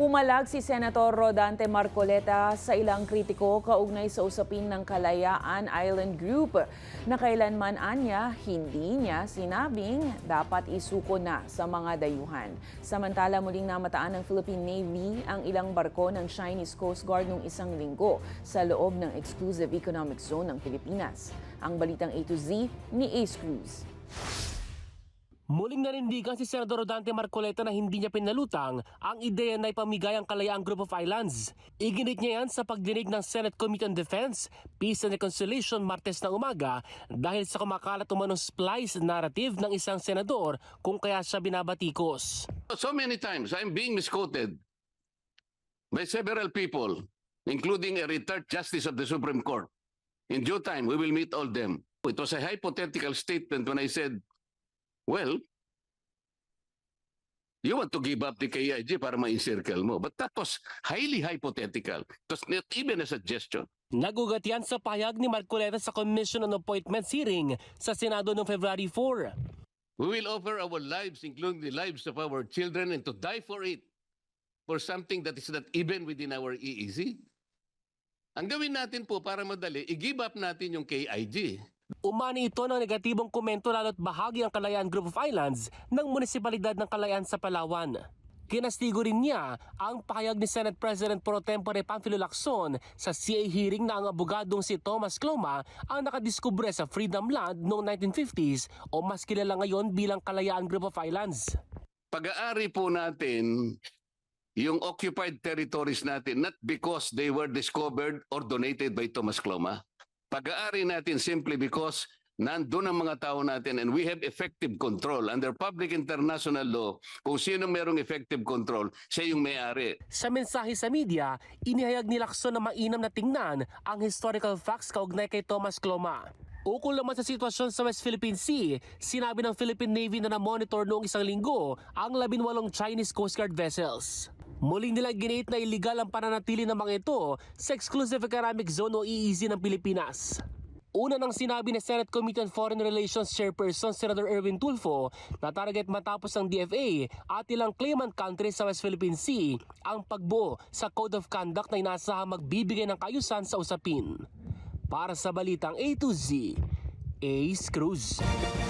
Pumalag si Senator Rodante Marcoleta sa ilang kritiko kaugnay sa usapin ng Kalayaan Island Group na kailanman anya hindi niya sinabing dapat isuko na sa mga dayuhan. Samantala muling namataan ng Philippine Navy ang ilang barko ng Chinese Coast Guard noong isang linggo sa loob ng Exclusive Economic Zone ng Pilipinas. Ang balitang A to Z ni Ace Cruz. Muling nanindigan si Senador Rodante Marcoleta na hindi niya pinalutang ang ideya na ipamigay ang Kalayaan Group of Islands. Iginit niya yan sa pagdinig ng Senate Committee on Defense, Peace and Reconciliation Martes na umaga dahil sa kumakalat umanong splice narrative ng isang senador kung kaya siya binabatikos. So many times I'm being misquoted by several people, including a retired justice of the Supreme Court. In due time, we will meet all them. It was a hypothetical statement when I said, well, you want to give up the KIG para ma-encircle mo. But that was highly hypothetical. It was not even a suggestion. Nagugat yan sa pahayag ni Marcoleta sa Commission on Appointments hearing sa Senado noong February 4. We will offer our lives, including the lives of our children, and to die for it, for something that is not even within our EEZ. Ang gawin natin po para madali, i-give up natin yung KIG. Umani ito ng negatibong komento lalo't bahagi ang Kalayaan Group of Islands ng Munisipalidad ng Kalayaan sa Palawan. Kinastigo rin niya ang pahayag ni Senate President Pro Tempore Panfilo Lacson sa CA hearing na ang abogadong si Thomas Cloma ang nakadiskubre sa Freedom Land noong 1950s o mas kilala ngayon bilang Kalayaan Group of Islands. Pag-aari po natin yung occupied territories natin not because they were discovered or donated by Thomas Cloma. Pag-aari natin simply because nandun ang mga tao natin and we have effective control. Under public international law, kung sino merong effective control, siya yung may-ari. Sa mensahe sa media, inihayag ni Lacson na mainam na tingnan ang historical facts kaugnay kay Thomas Cloma. Ukol naman sa sitwasyon sa West Philippine Sea, sinabi ng Philippine Navy na na-monitor noong isang linggo ang 18 Chinese Coast Guard vessels. Muling nilang ginit na iligal ang pananatili ng mga ito sa Exclusive Economic Zone o EEZ ng Pilipinas. Una nang sinabi ni Senate Committee on Foreign Relations Chairperson Senator Erwin Tulfo na target matapos ng DFA at ilang claimant countries sa West Philippine Sea ang pagbuo sa Code of Conduct na inasahang magbibigay ng kaayusan sa usapin. Para sa balitang A to Z, Ace Cruz.